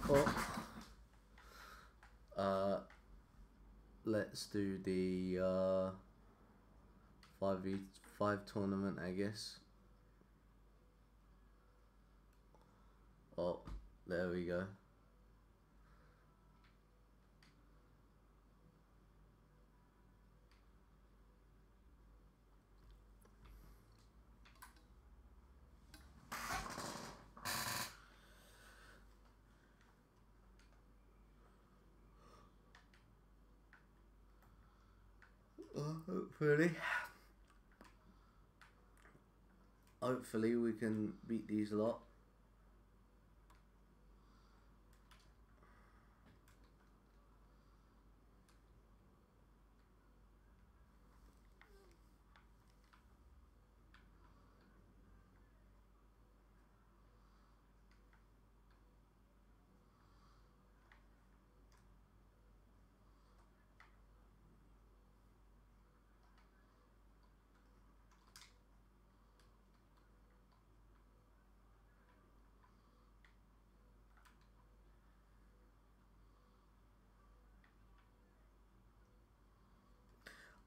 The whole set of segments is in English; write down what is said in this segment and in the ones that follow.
Coop. Let's do the 5v5 tournament, I guess. Oh, there we go. Hopefully we can beat these lot.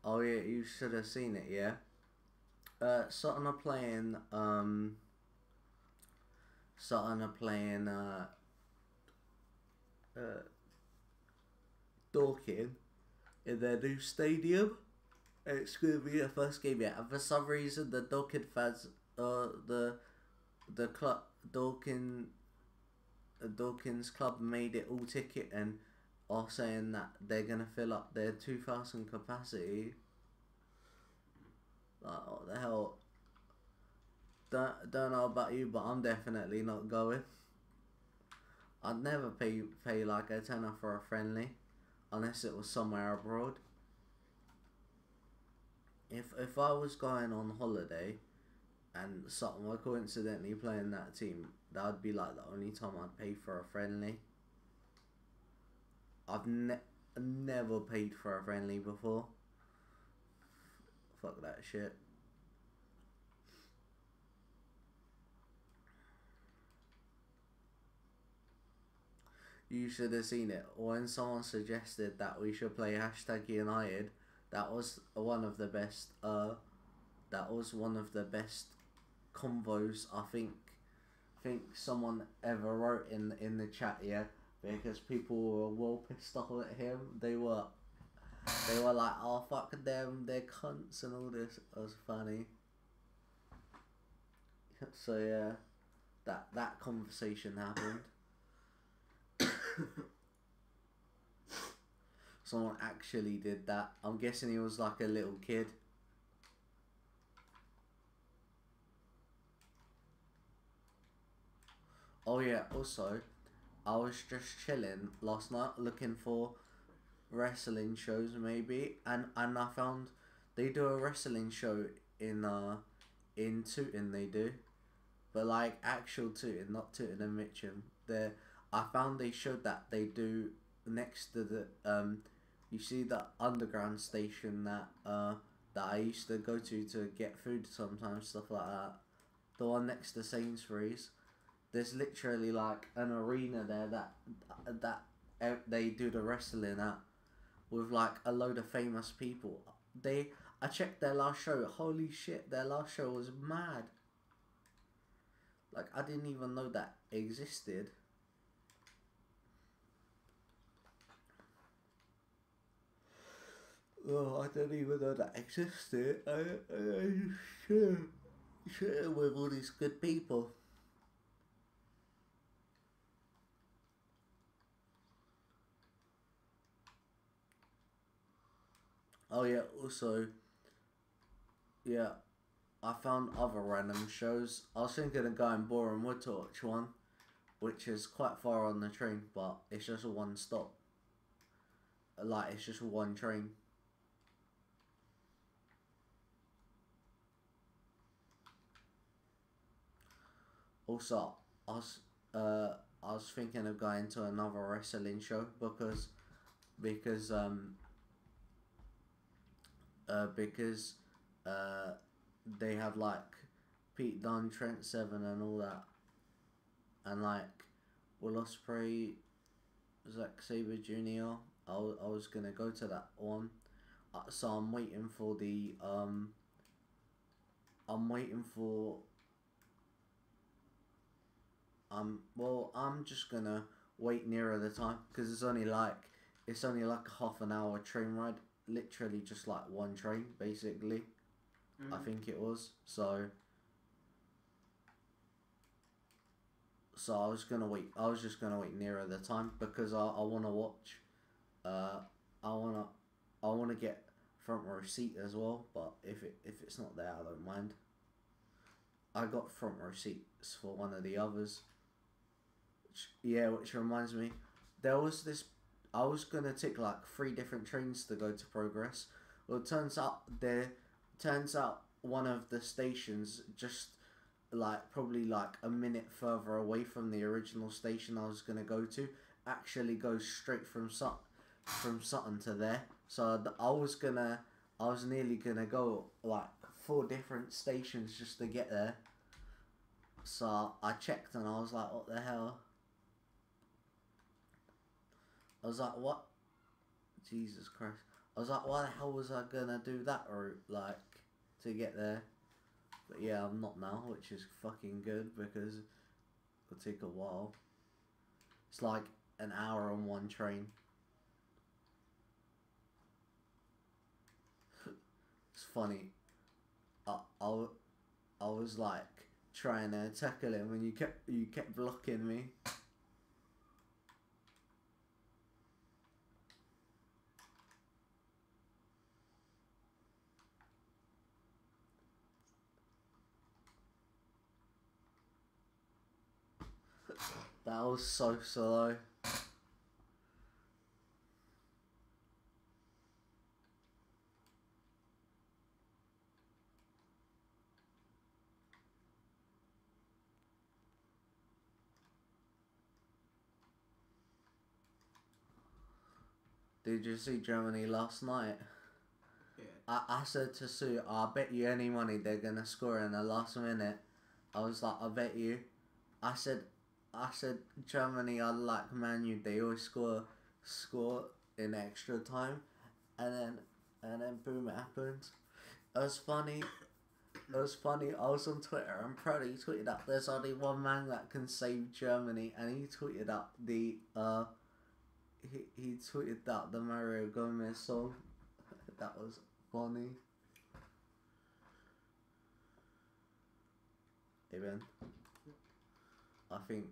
Oh yeah, you should have seen it, yeah. Sutton are playing Dorking in their new stadium. It's gonna be the first game yet, and for some reason the Dorking fans, the club Dawkins club made it all ticket and are saying that they're gonna fill up their 2,000 capacity. Like, what the hell? Don't know about you, but I'm definitely not going. I'd never pay like a tenner for a friendly, unless it was somewhere abroad. If I was going on holiday, and Sutton were coincidentally playing that team, that would be like the only time I'd pay for a friendly. I've never paid for a friendly before. Fuck that shit. You should have seen it when someone suggested that we should play #United. That was one of the best. That was one of the best combos I think someone ever wrote in the chat. Yeah, because people were well pissed off at him. They were like, oh fuck them, they're cunts and all this. It was funny. So yeah, that conversation happened. Someone actually did that. I'm guessing he was like a little kid. Oh yeah, also, I was just chilling last night looking for wrestling shows maybe, and I found they do a wrestling show in Tooting, they do, but like actual Tooting, not Tooting and Mitcham. I found they showed that they do next to the you see the underground station that I used to go to get food sometimes, stuff like that. The one next to Sainsbury's. There's literally like an arena there that they do the wrestling at, with like a load of famous people. I checked their last show. Holy shit, their last show was mad. Like, I didn't even know that existed. Oh, I didn't even know that existed. I share with all these good people. Oh yeah, also, yeah, I found other random shows. I was thinking of going Boreham Wood to watch one, which is quite far on the train, but it's just a one stop. Like, it's just one train. Also, I was thinking of going to another wrestling show because because they have like Pete Dunne, Trent Seven, and all that, and like Will Ospreay, Zack Sabre Jr. I was gonna go to that one. So I'm waiting for the I'm waiting for well, I'm just gonna wait nearer the time because it's only like a half an hour train ride. Literally just like one train, basically. I think it was. So I was gonna wait. I was just gonna wait nearer the time because I wanna watch. Uh, I wanna get front row seat as well. But if it's not there, I don't mind. I got front row seats for one of the others. Which reminds me, there was this. I was gonna take like 3 different trains to go to Progress. Well, turns out one of the stations just like probably like a minute further away from the original station I was gonna go to actually goes straight from Sutton to there. So I was nearly gonna go like 4 different stations just to get there. So I checked and I was like, what the hell? I was like, what? Jesus Christ. I was like, why the hell was I gonna do that route, like, to get there? But yeah, I'm not now, which is fucking good because it'll take a while. It's like an hour on one train. It's funny. I was like trying to tackle him and you kept blocking me. That was so slow. Did you see Germany last night? Yeah. I said to Sue, I bet you any money they're gonna score in the last minute. I was like, I bet you. I said Germany are like Man U. They always score in extra time, and then boom, it happens. It was funny. It was funny. I was on Twitter. I'm proud he tweeted out. There's only one man that can save Germany, and he tweeted out the he tweeted out the Mario Gomez song. That was funny. Even I think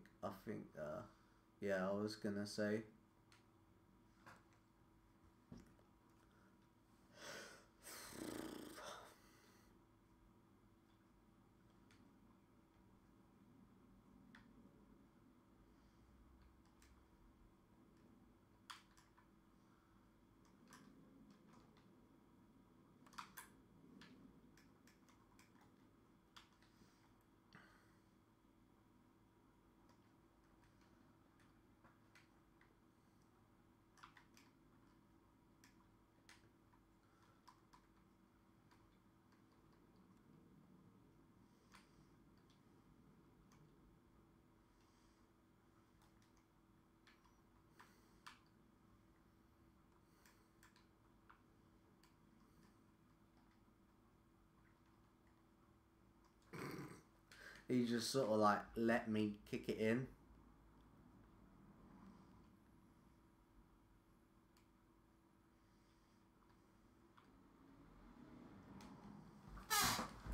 yeah, I was gonna say. He just sort of like let me kick it in.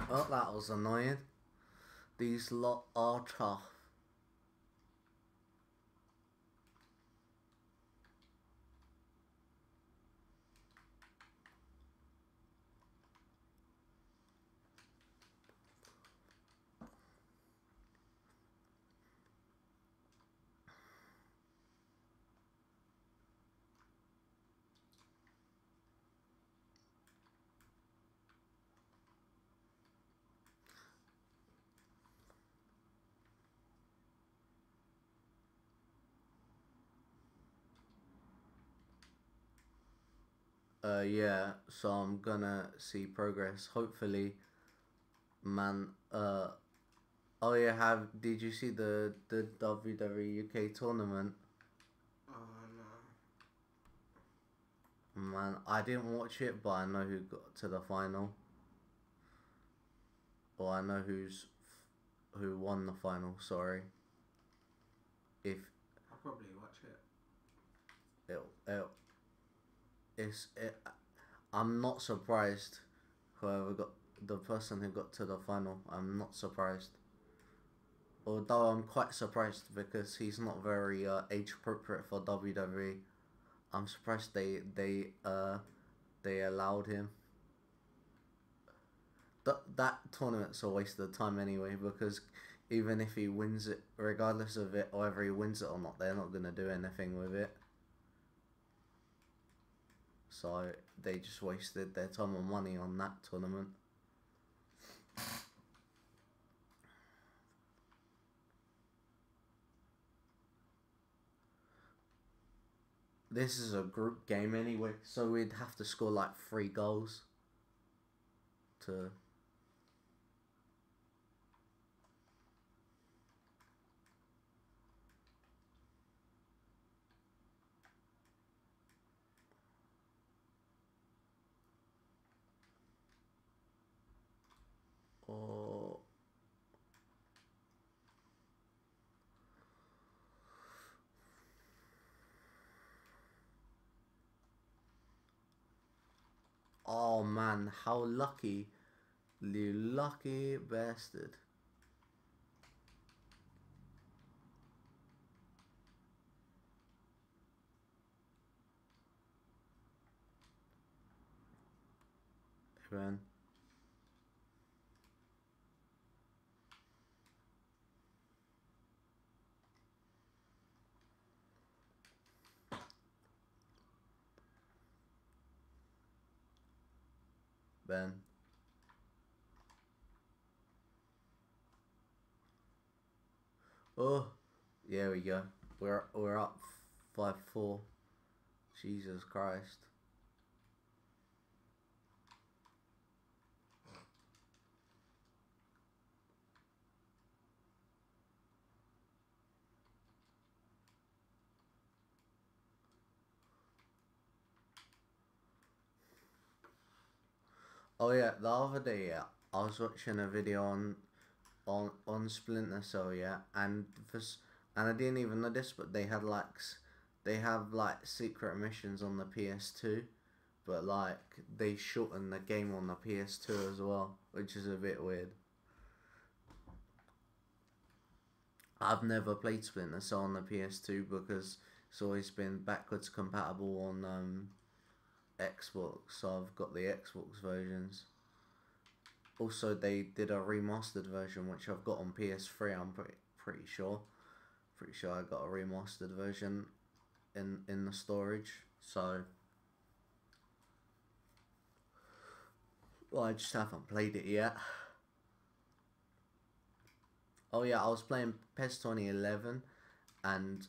Oh, that was annoying. These lot are tough. Yeah, so I'm gonna see progress. Hopefully, man. Oh yeah, did you see the WWE UK tournament? Man, I didn't watch it, but I know who got to the final, or I know who won the final. Sorry, if I'll probably watch it. it it's it, I'm not surprised. Whoever got the person who got to the final, I'm not surprised. Although I'm quite surprised because he's not very age appropriate for WWE. I'm surprised they allowed him. That tournament's a waste of time anyway, because even if he wins it, regardless of it, whether he wins it or not, they're not gonna do anything with it. So they just wasted their time and money on that tournament. This is a group game anyway, so we'd have to score like 3 goals to. Or oh man, how lucky, you lucky bastard. Man. Ben. Oh, there we go. We're up 5-4. Jesus Christ. Oh yeah, the other day, yeah, I was watching a video on Splinter Cell, yeah, and and I didn't even know this, but they have like secret missions on the PS2, but like they shortened the game on the PS2 as well, which is a bit weird. I've never played Splinter Cell on the PS2 because it's always been backwards compatible on Xbox, so I've got the Xbox versions. Also, they did a remastered version which I've got on PS3. I'm pretty sure. Pretty sure I got a remastered version in the storage. So, well, I just haven't played it yet. Oh yeah, I was playing PES 2011, and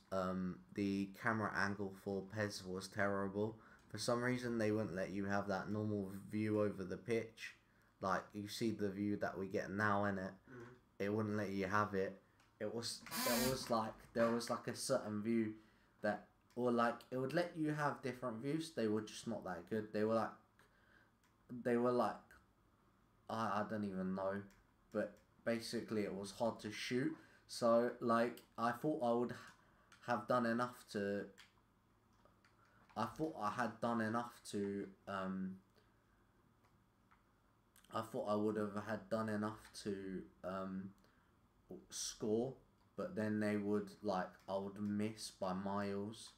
the camera angle for PES was terrible. For some reason, they wouldn't let you have that normal view over the pitch. Like, you see the view that we get now in it. It wouldn't let you have it. There was like a certain view that, or like, it would let you have different views. They were just not that good. They were like, I don't even know, but basically it was hard to shoot. So like, I thought I would have done enough to. I thought I had done enough to. I thought I would have had done enough to score, but then they would like, I would miss by miles.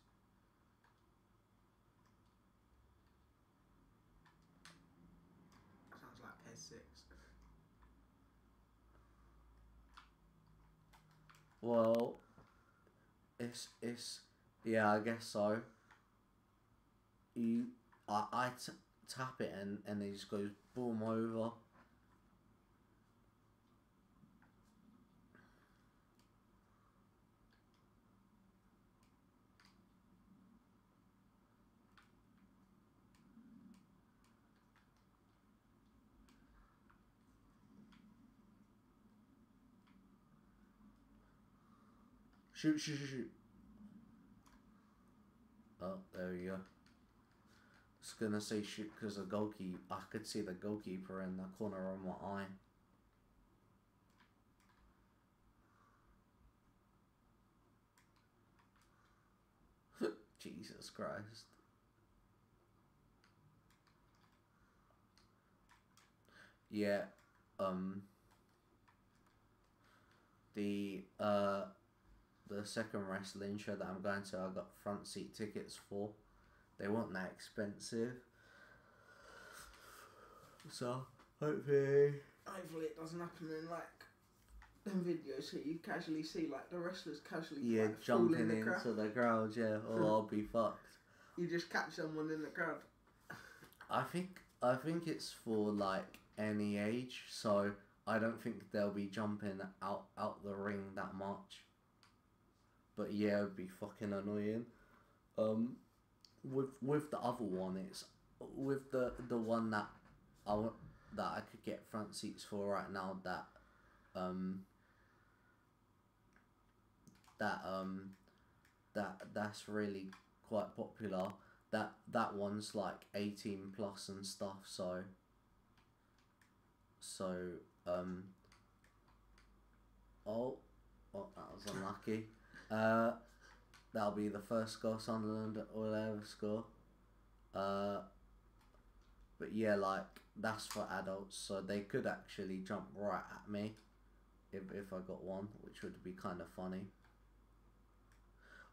Sounds like PES 6. Well, it's yeah, I guess so. I tap it and it just goes boom over. Shoot, shoot, shoot, shoot. Oh, there we go. was gonna say shoot because the goalkeeper. I could see the goalkeeper in the corner of my eye. Jesus Christ. Yeah, the second wrestling show that I'm going to, I got front seat tickets for. They weren't that expensive. So, hopefully it doesn't happen in like them videos that you casually see, like the wrestlers casually like, jumping into the crowd, yeah, or I'll be fucked. You just catch someone in the crowd. I think it's for like any age, so I don't think they'll be jumping out the ring that much. But yeah, it'd be fucking annoying. With the other one, it's with the one that I could get front seats for right now. That's really quite popular. That one's like 18 plus and stuff. So oh, that was unlucky. That'll be the first goal Sunderland will ever score. But yeah, like, that's for adults, so they could actually jump right at me if I got one, which would be kind of funny.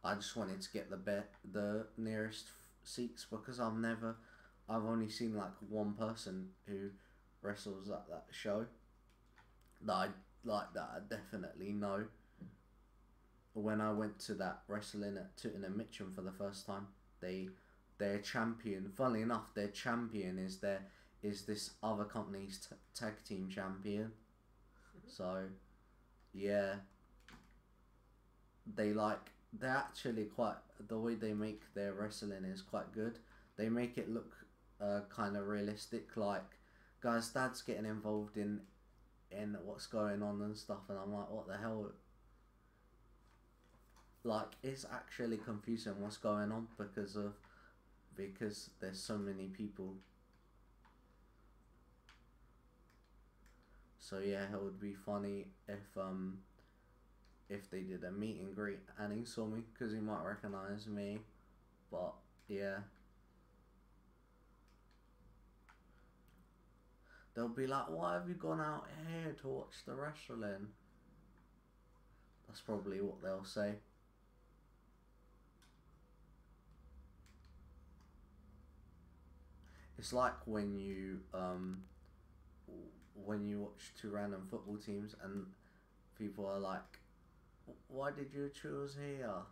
I just wanted to get the nearest seats because I've only seen like one person who wrestles at that show that I definitely know. When I went to that wrestling at Tooting Mitcham for the first time, their champion, funnily enough, their champion is this other company's tag team champion. So, yeah, they're actually quite, the way they make their wrestling is quite good. They make it look kind of realistic, like guys' dad's getting involved in what's going on and stuff, and I'm like, what the hell? Like, it's actually confusing what's going on because there's so many people. So yeah, it would be funny if they did a meet and greet and he saw me because he might recognize me. But yeah, they'll be like, "Why have you gone out here to watch the wrestling?" That's probably what they'll say. It's like when you watch two random football teams and people are like, "Why did you choose here?"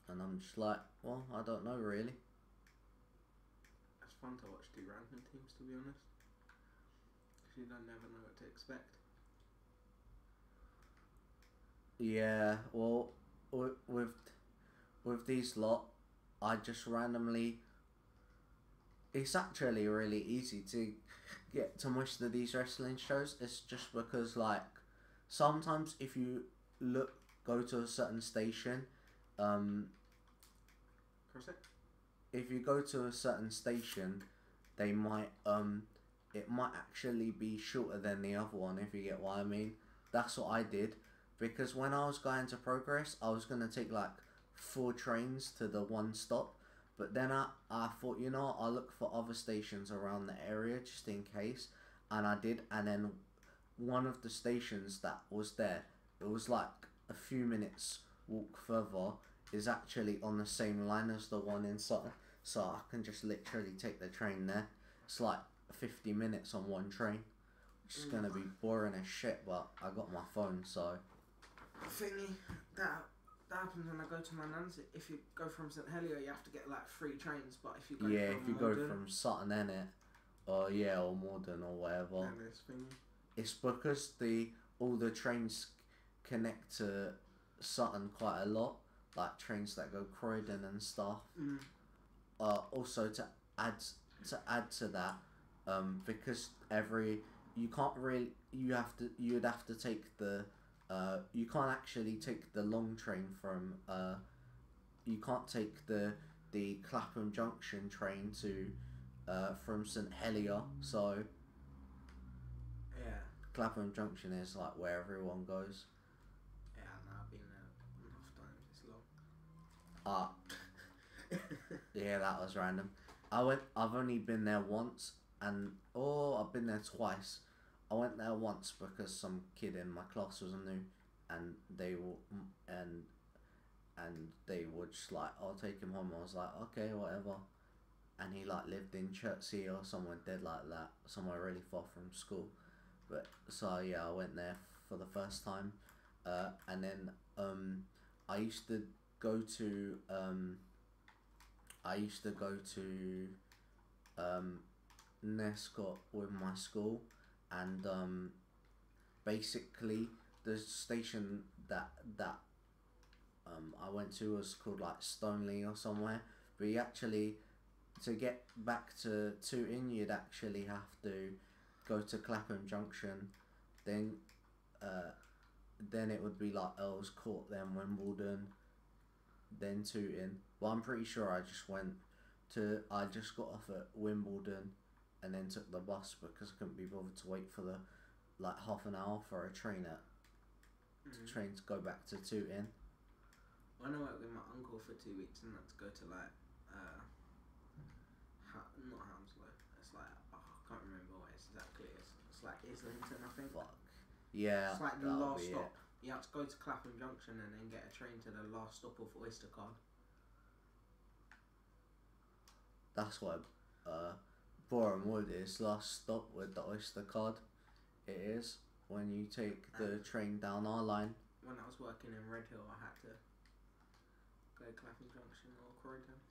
And I'm just like, well, I don't know really. It's fun to watch two random teams, to be honest, because you don't never know what to expect. Yeah, well, with these lot, I just randomly. It's actually really easy to get to most of these wrestling shows. It's just because, like, sometimes if you go to a certain station, if you go to a certain station, they might it might actually be shorter than the other one, if you get what I mean. That's what I did, because when I was going to Progress, I was gonna take like 4 trains to the one stop, but then I thought, you know, I'll look for other stations around the area just in case, and I did, and then one of the stations that was there, it was like a few minutes walk further, is actually on the same line as the one in Sutton, so I can just literally take the train there. It's like 50 minutes on one train, which is gonna be boring as shit, but I got my phone, so. Thingy, that happens when I go to my nan's. If you go from St Helier, you have to get like 3 trains, but if you go from go from Sutton, innit, or Morden or whatever, it's because all the trains connect to Sutton quite a lot, like trains that go Croydon and stuff. Also to add to that, because you'd have to take the you can't actually take the long train from you can't take the Clapham Junction train to from St Helier. So Yeah. Clapham Junction is like where everyone goes. Yeah, no, I've been there enough times. It's long. Yeah, that was random. I've only been there once, and I've been there twice. I went there once because some kid in my class was new, and they were just like, "I'll take him home." I was like, "Okay, whatever." And he like lived in Chertsey or somewhere dead like that, somewhere really far from school. But so yeah, I went there for the first time, and then I used to go to I used to go to Nescott with my school, and basically the station that I went to was called like Stoneleigh or somewhere. But you actually, to get back to Tooting, you'd actually have to go to Clapham Junction, then it would be like Earl's Court, then Wimbledon, then Tooting. But I'm pretty sure I just got off at Wimbledon and then took the bus because I couldn't be bothered to wait for the like half an hour for a train to go back to Tooting. When I worked with my uncle for 2 weeks and had to go to like not Hounslow. It's like I can't remember what it's exactly. It's like Islington, I think. Fuck. Yeah. It's like the last stop. It. You have to go to Clapham Junction and then get a train to the last stop of Oyster Card. That's what Boreham Wood is. Last stop with the Oyster Card. It is when you take the train down our line. When I was working in Redhill, I had to go to Clapham Junction or Croydon.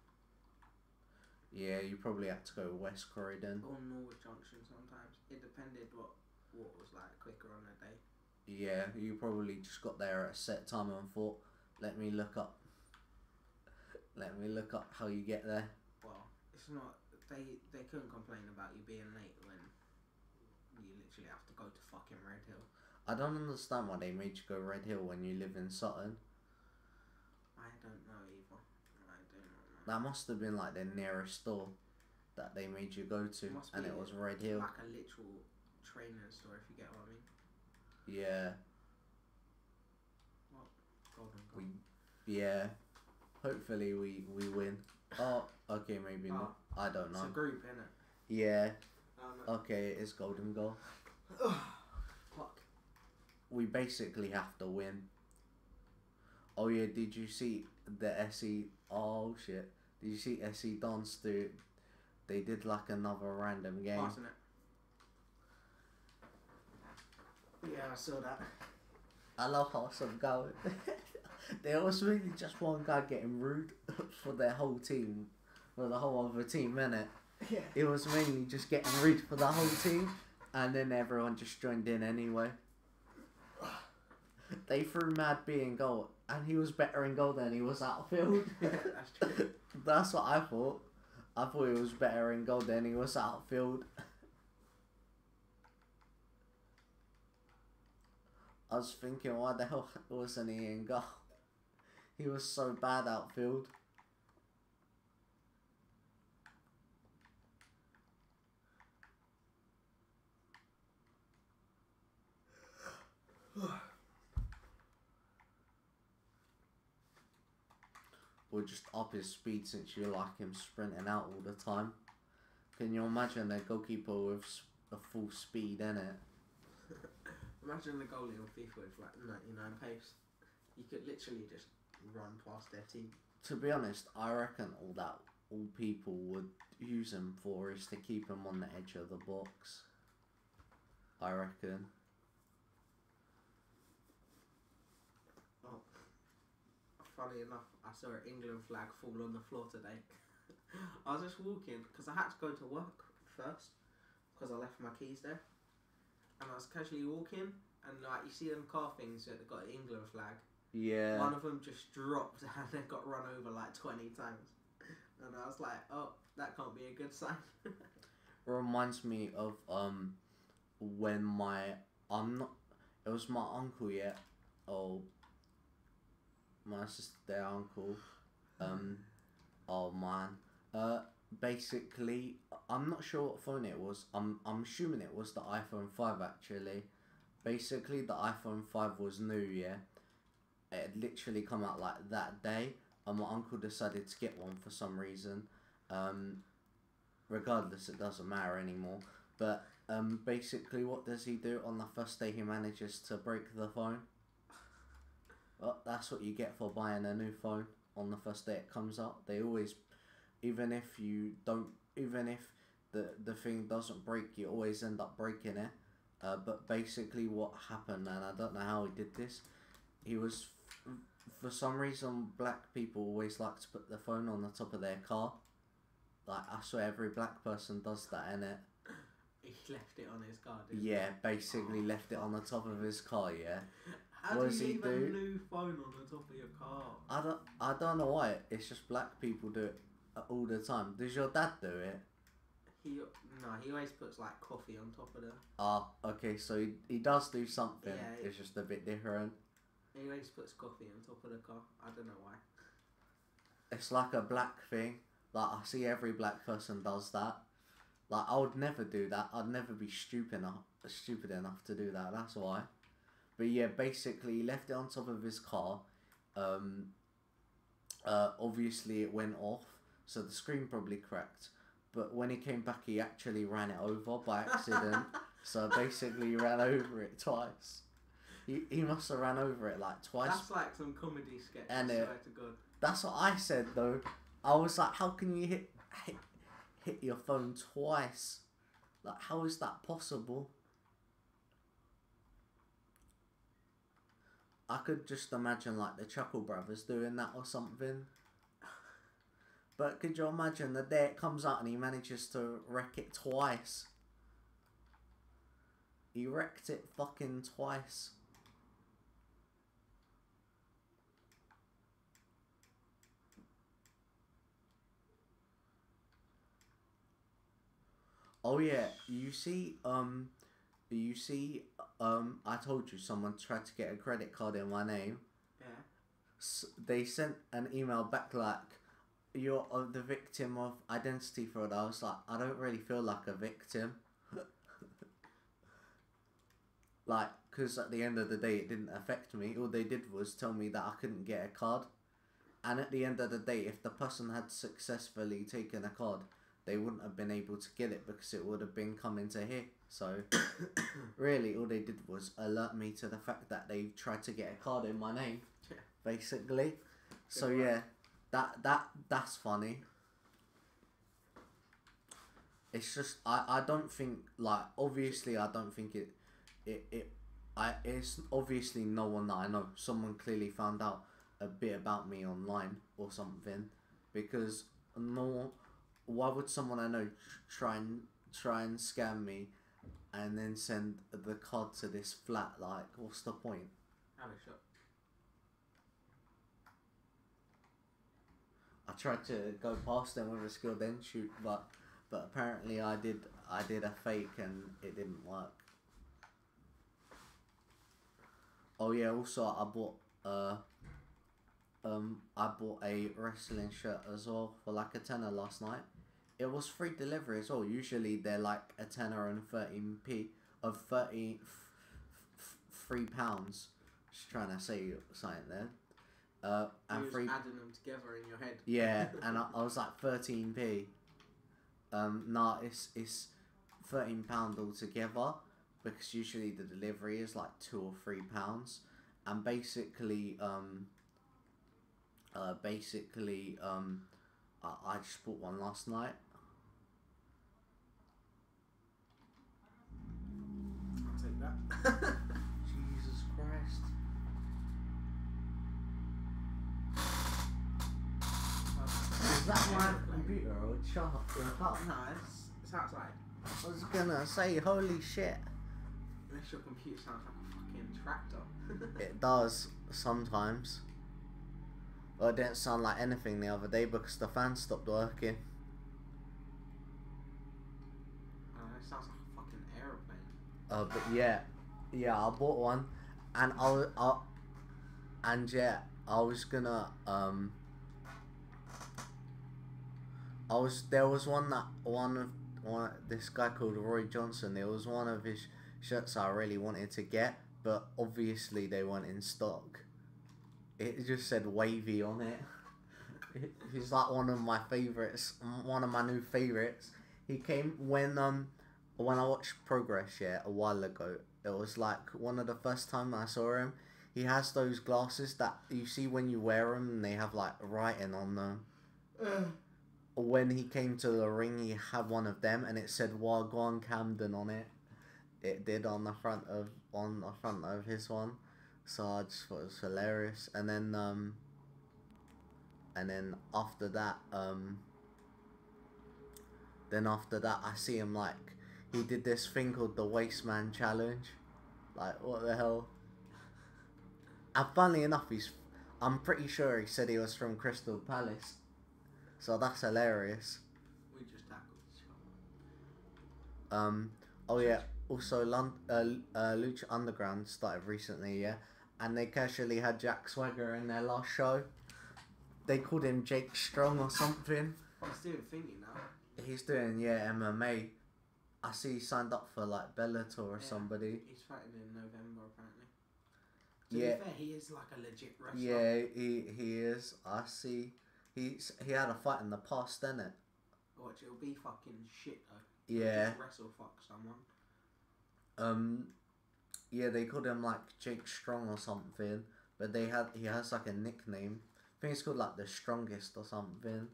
Yeah, you probably had to go West Croydon. Or Norwood Junction sometimes. It depended what was like quicker on the day. Yeah, you probably just got there at a set time and thought, let me look up how you get there. Well, it's not. They couldn't complain about you being late when you literally have to go to fucking Redhill. I don't understand why they made you go Redhill when you live in Sutton. I don't know either. I do not know. That must have been like the nearest store that they made you go to, and it was Redhill. Like a literal training store, if you get what I mean. Yeah. What? Golden goal. Yeah. Hopefully we win. Oh, okay, maybe not. I don't know. It's a group, innit? Yeah. Okay, it's golden goal. Fuck. We basically have to win. Oh yeah, did you see the SE? Oh shit. Did you see SE Dons do? They did like another random game. Passing it. Yeah, I saw that. I love how some going. There was really just one guy getting rude for their whole team, for the whole other team, innit? Yeah. It was mainly just getting rude for the whole team, and then everyone just joined in anyway. They threw Mad B in goal, and he was better in goal than he was outfield. Yeah, that's true. That's what I thought. I thought he was better in goal than he was outfield. I was thinking, why the hell wasn't he in goal? He was so bad outfield. Or just up his speed since you like him sprinting out all the time. Can you imagine a goalkeeper with a full speed in it? Imagine the goalie on FIFA with like 99 pace. You could literally just run past their team. To be honest, I reckon all people would use him for is to keep him on the edge of the box. I reckon. Oh, funny enough, I saw an England flag fall on the floor today. I was just walking because I had to go to work first because I left my keys there, and I was casually walking, and like you see them car things that got an England flag. Yeah. One of them just dropped and then got run over like 20 times, and I was like, oh, that can't be a good sign. Reminds me of when it was my uncle, yeah. oh, my sister, their uncle. Oh man. Basically, I'm not sure what phone it was. I'm assuming it was the iPhone 5 actually. Basically, the iPhone 5 was new, yeah. It had literally come out like that day, and my uncle decided to get one for some reason. Regardless, it doesn't matter anymore. But basically, what does he do on the first day? He manages to break the phone. Well, that's what you get for buying a new phone on the first day it comes out. They always, even if the thing doesn't break, you always end up breaking it. But basically, what happened, and I don't know how he did this, he was, for some reason, black people always like to put the phone on the top of their car. Like, I swear every black person does that, innit? He left it on his car, didn't he? Yeah, basically left it on the top of his car, yeah. How What do does you he leave a do? new phone on the top of your car? I don't know why. It's just black people do it all the time. Does your dad do it? He always puts like coffee on top of the. Ah, okay, so he does do something. Yeah, It's just a bit different. He always puts coffee on top of the car. I don't know why. It's like a black thing. Like, I see every black person does that. Like, I would never do that. I'd never be stupid enough to do that. That's why. But yeah, basically, he left it on top of his car. Obviously, it went off, so the screen probably cracked. But when he came back, he actually ran it over by accident. So basically, he ran over it twice. He must have ran over it like twice. That's like some comedy sketch. And I swear to God. That's what I said though. I was like, how can you hit your phone twice? Like, how is that possible? I could just imagine like the Chuckle Brothers doing that or something. But could you imagine the day it comes out and he manages to wreck it twice? He wrecked it fucking twice. Oh yeah, you see, I told you someone tried to get a credit card in my name. Yeah. They sent an email back like, you're the victim of identity fraud. I was like, I don't really feel like a victim. Like, because at the end of the day, it didn't affect me. All they did was tell me that I couldn't get a card. And at the end of the day, if the person had successfully taken a card, they wouldn't have been able to get it because it would have been coming to here. So, really, all they did was alert me to the fact that they tried to get a card in my name, basically. So, yeah, that's funny. It's just, I don't think, like, obviously, I don't think it's obviously no one that I know. Someone clearly found out a bit about me online or something, because why would someone I know try and scam me and then send the card to this flat? Like, what's the point? Have a shot. I tried to go past them with a skilled end shoot, but apparently I did a fake and it didn't work. Oh yeah, also I bought a wrestling shirt as well for like a tenner last night. It was free delivery as well. Usually they're like a tenner and 13p of £3. Just trying to say something there. And free adding them together in your head. Yeah, and I was like 13p. Nah, it's £13 altogether, because usually the delivery is like £2 or £3, and basically I just bought one last night. I'll take that. Jesus Christ. Is that my computer or your car? No, it's outside. I was gonna say, holy shit. Unless your computer sounds like a fucking tractor. It does, sometimes. Well, it didn't sound like anything the other day because the fan stopped working. It sounds like a fucking aeroplane. But yeah, I bought one, and And yeah, I was gonna there was one this guy called Roy Johnson. There was one of his shirts I really wanted to get, but obviously they weren't in stock. It just said wavy on it. He's like one of my favorites, one of my new favorites. He came when I watched Progress a while ago. It was like one of the first time I saw him. He has those glasses that you see when you wear them and they have like writing on them. When he came to the ring, he had one of them and it said Wagwan Camden on it. It did on the front of his one. So I just thought it was hilarious. And then after that, I see him like he did this thing called the Wasteman Challenge. Like what the hell? And funnily enough, I'm pretty sure he said he was from Crystal Palace. So that's hilarious. We just tackled each other. Oh yeah. Also, Lucha Underground started recently, yeah, and they casually had Jack Swagger in their last show. They called him Jake Strong or something. He's doing thingy now. He's doing MMA. I see he signed up for like Bellator or somebody. He's fighting in November apparently. To Yeah. be fair, he is like a legit wrestler. Yeah, he is. I see. He had a fight in the past, didn't it? Watch, it'll be fucking shit though. Yeah. He'll wrestle fuck someone. Yeah, they called him like Jake Strong or something, but he has like a nickname. I think it's called like the Strongest or something.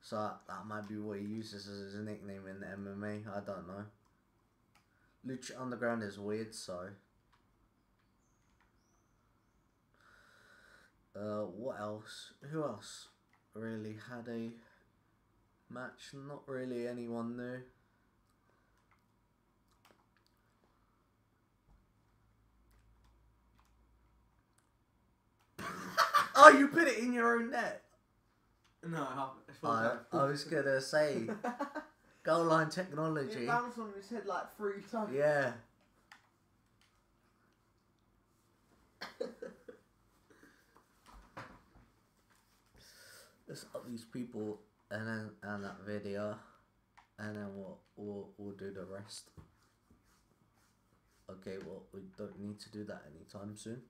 So that might be what he uses as his nickname in MMA. I don't know. Lucha Underground is weird, so. What else? Who else really had a match? Not really anyone new. Oh, you put it in your own net? No, I was gonna say goal line technology. It bounced on his head like 3 times. Yeah. Let's up these people and that video, and then we'll do the rest. Okay, well we don't need to do that anytime soon.